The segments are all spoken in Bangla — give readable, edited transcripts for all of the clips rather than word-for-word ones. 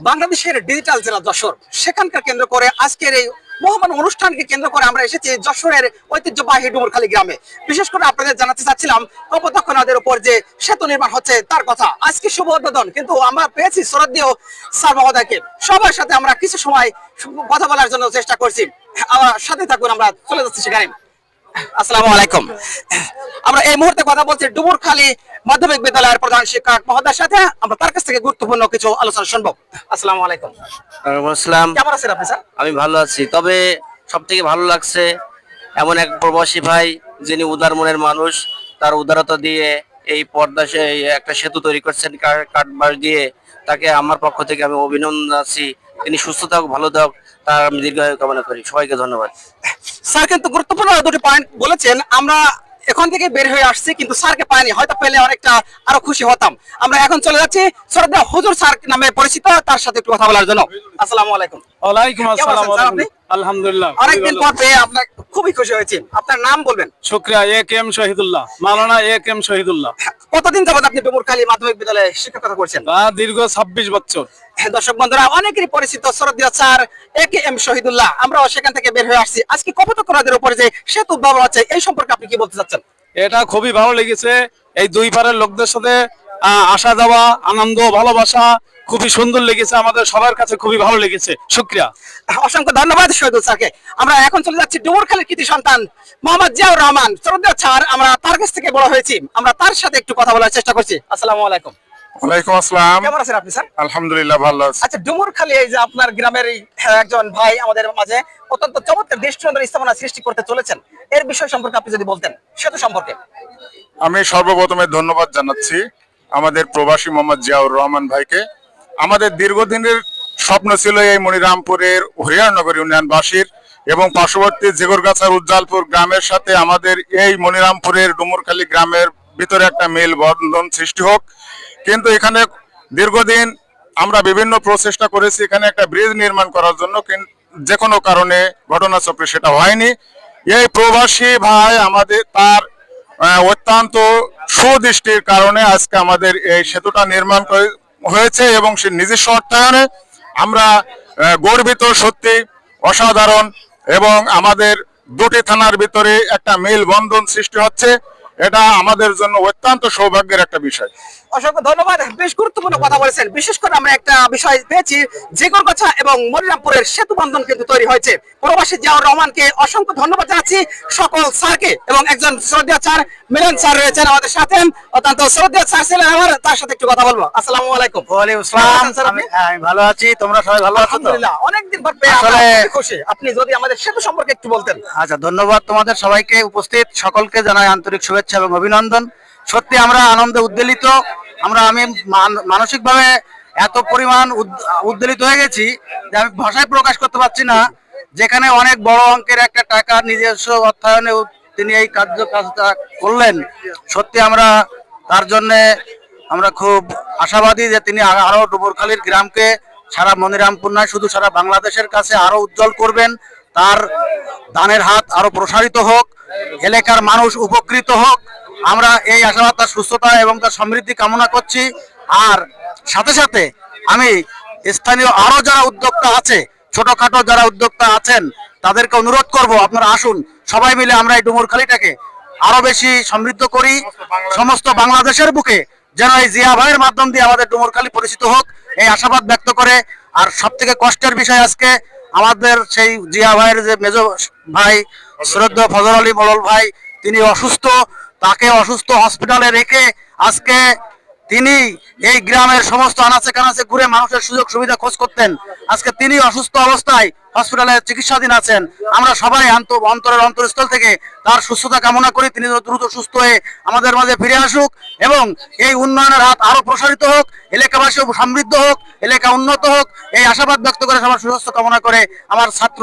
বাংলাদেশের ডিজিটাল জেলা যশোর, সেখানকার কেন্দ্র করে আজকের এই মহান অনুষ্ঠানকে কেন্দ্র করে আমরা এসেছি যশোরের ঐতিহ্যবাহী ডুমুরখালী গ্রামে। বিশেষ করে আপনাদের জানাতে চাচ্ছিলাম কপোতাক্ষ নদের উপর যে সেতু নির্মাণ হচ্ছে তার কথা। আজকে শুভ উদ্বোধন, কিন্তু আমরা পেয়েছি শ্রদ্ধেয় স্যার মহোদয়কে। সবার সাথে আমরা কিছু সময় কথা বলার জন্য চেষ্টা করছি। আমার সাথে থাকুন, আমরা চলে যাচ্ছি সেখানে। আসসালামু আলাইকুম। আমরা এই মুহূর্তে কথা বলছি ডুমুরখালী মাধ্যমিক বিদ্যালয়ের প্রধান শিক্ষক মহোদয়ের সাথে। আমরা তার কাছ থেকে গুরুত্বপূর্ণ কিছু আলোচনা শুনবো। আসসালামু আলাইকুম। আসসালাম। কেমন আছেন আপনি স্যার? আমি ভালো আছি, তবে সব থেকে ভালো লাগছে এমন এক প্রবাসী ভাই যিনি উদার মনের মানুষ, তার উদারতা দিয়ে এই পর্দা এই একটা সেতু তৈরি করছেন কাঠ বাঁশ দিয়ে। তাকে আমার পক্ষ থেকে আমি অভিনন্দন জানাচ্ছি। তিনি সুস্থ থাকুক, ভালো থাকুক, তার আমি দীর্ঘায়ু কামনা করি। সবাইকে ধন্যবাদ। স্যার কিন্তু গুরুত্বপূর্ণ দুটি পয়েন্ট বলেছেন। আমরা এখন থেকে বের হয়ে আসছি, কিন্তু স্যারকে পাইনি, হয়তো পেলে অনেকটা আরো খুশি হতাম। আমরা এখন চলে যাচ্ছি শ্রদ্ধা হুজুর স্যার নামে পরিচিত, তার সাথে একটু কথা বলার জন্য। আসসালামু আলাইকুম। ওয়ালাইকুম আসসালাম। কেমন আছেন স্যার আপনি? আলহামদুলিল্লাহ, অনেকদিন পর পেয়ে আপনার খুবই খুশি হয়েছি। আপনার নাম বলবেন? শুকরিয়া। এ.কে.এম. শহীদুল্লাহ, মাওলানা এ.কে.এম. শহীদুল্লাহ। কতদিন যাবত আপনি ডুমুরখালী মাধ্যমিক বিদ্যালয়ে শিক্ষকতা করছেন? দীর্ঘ 26 বছর। দর্শক বন্ধুরা, অনেকেরই পরিচিত শ্রদ্ধেয় স্যার এ.কে.এম. শহীদুল্লাহ। আমরাও সেখান থেকে বের হয়ে আসছি। আজকে কপোতাক্ষ নদের উপরে যে সেতু উদ্ভাবন হচ্ছে, এই সম্পর্কে আপনি কি বলতে চাচ্ছেন? এটা খুবই ভালো লেগেছে। এই দুই পারের লোকদের সাথে আসা যাওয়া, আনন্দ, ভালোবাসা খুবই সুন্দর লেগেছে। আমাদের সবার কাছে খুবই ভালো লেগেছে। শুকরিয়া, অসংখ্য ধন্যবাদ শহীদুল স্যারকে। আমরা এখন চলে যাচ্ছি ডুমুরখালীর কৃতি সন্তান মোহাম্মদ জিয়াউর রহমান, শ্রদ্ধেয় স্যার। আমরা তার কাছ থেকে বড় হয়েছি, আমরা তার সাথে একটু কথা বলার চেষ্টা করছি। আসসালামু আলাইকুম। ওয়ালাইকুম আসসালাম। কেমন আছেন আপনি স্যার? আলহামদুলিল্লাহ, ভালো আছি। আচ্ছা, ডুমুরখালী এই যে আপনার গ্রামের একজন ভাই আমাদের মাঝে অত্যন্ত চমৎকার দৃষ্টিনন্দন স্থাপনা সৃষ্টি করতে চলেছেন, এর বিষয় সম্পর্কে আপনি যদি বলতেন, সেতু সম্পর্কে। আমি সর্বপ্রথমে ধন্যবাদ জানাচ্ছি আমাদের প্রবাসী মোহাম্মদ জিয়াউর রহমান ভাইকে। আমাদের দীর্ঘদিনের স্বপ্ন ছিল এই মনিরামপুরের হরিয়ারনগর ইউনিয়নবাসীর এবং পার্শ্ববর্তী জেগরগাছার উজ্জ্বলপুর গ্রামের সাথে আমাদের এই মনিরামপুরের ডুমুরখালী গ্রামের ভিতরে একটা মেল বন্ধন সৃষ্টি হোক। কিন্তু এখানে দীর্ঘদিন আমরা বিভিন্ন প্রচেষ্টা করেছি এখানে একটা ব্রিজ নির্মাণ করার জন্য, কিন্তু যে কোনো কারণে ঘটনাচক্রে সেটা হয়নি। এই প্রবাসী ভাই আমাদের তার অত্যন্ত সুদৃষ্টির কারণে আজকে আমাদের এই সেতুটা নির্মাণ হয়েছে এবং সে নিজস্ব অর্থায়নে আমরা গর্বিত, সত্যি অসাধারণ। এবং আমাদের দুটি থানার ভিতরে একটা মেল বন্ধন সৃষ্টি হচ্ছে, এটা আমাদের জন্য অত্যন্ত সৌভাগ্যের একটা বিষয়। অসংখ্য ধন্যবাদ, বেশ গুরুত্বপূর্ণ কথা বলেছেন। বিশেষ করে আমরা একটা বিষয় পেয়েছি, জেগরগাছা এবং মনিরামপুরের সেতু বন্ধন কিন্তু তৈরি হয়েছে। প্রবাসী জিয়াউর রহমানকে অসংখ্য ধন্যবাদ জানাচ্ছি, সকল স্যারকে, এবং একজন শ্রদ্ধেয় স্যার মিলন স্যার রয়েছেন আমাদের সাথে, অত্যন্ত শ্রদ্ধেয় স্যার ছিলেন আমার, তার সাথে একটু কথা বলবো। আসসালামু আলাইকুম। ওয়ালাইকুম আসসালাম। আমি ভালো আছি, তোমরা সবাই ভালো আছো তো? আলহামদুলিল্লাহ, অনেকদিন পর পেয়ে আমরা খুবই খুশি। আপনি যদি আমাদের সেতু সম্পর্কে একটু বলতেন। আচ্ছা, ধন্যবাদ তোমাদের সবাইকে, উপস্থিত সকলকে জানাই আন্তরিক শুভেচ্ছা এবং অভিনন্দন। সত্যি আমরা আনন্দে উদ্বেলিত। আমি মানসিকভাবে এত পরিমাণ উদ্বেলিত হয়ে গেছি যে আমি ভাষায় প্রকাশ করতে পারছি না। যেখানে অনেক বড় অঙ্কের একটা টাকা নিজস্ব অর্থায়নে তিনি এই কাজটা করলেন, সত্যি আমরা তার জন্য আমরা খুব আশাবাদী যে তিনি আরো ডুমুরখালীর গ্রামকে সারা মনিরামপুর নয়, শুধু সারা বাংলাদেশের কাছে আরো উজ্জ্বল করবেন। তার দানের হাত আরো প্রসারিত হোক, এলাকার মানুষ উপকৃত হোক। আমরা এই আশাবাদ, তার সুস্থতা এবং তার সমৃদ্ধি কামনা করছি। আর সাথে সাথে আমি স্থানীয় আরো যারা উদ্যোক্তা আছে, ছোটখাটো যারা উদ্যোক্তা আছেন, তাদেরকে অনুরোধ করব, আপনারা আসুন, সবাই মিলে আমরা এই ডুমুরখালীটাকে আরো বেশি সমৃদ্ধ করি। সমস্ত বাংলাদেশের বুকে যেন এই জিয়া ভাইয়ের মাধ্যম দিয়ে আমাদের ডুমুরখালী পরিচিত হোক, এই আশাবাদ ব্যক্ত করে। আর সব থেকে কষ্টের বিষয়, আজকে আমাদের সেই জিয়া ভাইয়ের যে মেজ ভাই শ্রদ্ধেয় ফজল আলী মোড়ল ভাই, তিনি অসুস্থ। তাকে অসুস্থ হসপিটালে রেখে আজকে তিনি এই গ্রামের সমস্ত আনাচে কানাচে ঘুরে মানুষের সুযোগ সুবিধা খোঁজ করতেন। আজকে তিনি অসুস্থ অবস্থায় হসপিটালে চিকিৎসাধীন আছেন। আমরা সবাই অন্তরের অন্তরস্থল থেকে তার সুস্থতা কামনা করি। তিনি দ্রুত সুস্থ হয়ে আমাদের মাঝে ফিরে আসুক এবং এই উন্নয়নের হাত আরো প্রসারিত হোক, এলাকাবাসী সমৃদ্ধ হোক, এলাকা উন্নত হোক, এই আশাবাদ ব্যক্ত করে সবার সুস্বাস্থ্য কামনা করে আমার ছাত্র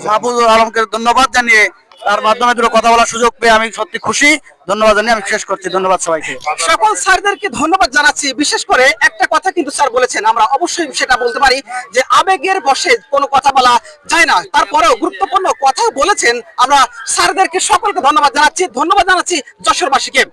মাহফুজুল আলমকে ধন্যবাদ জানিয়ে, তার মাধ্যমে দুটো কথা বলার সুযোগ পেয়ে আমি সত্যি খুশি। ধন্যবাদ জানিয়ে আমি শেষ করছি। ধন্যবাদ সবাইকে। সকল স্যারদেরকে ধন্যবাদ জানাচ্ছি। বিশেষ করে একটা কথা কিন্তু স্যার বলেছেন, আমরা অবশ্যই সেটা বলতে পারি যে আবেগের বশে কোনো কথা বলা যায় না। তারপরেও গুরুত্বপূর্ণ কথা বলেছেন। আমরা স্যারদেরকে সকলকে ধন্যবাদ জানাচ্ছি যশোরবাসীকে।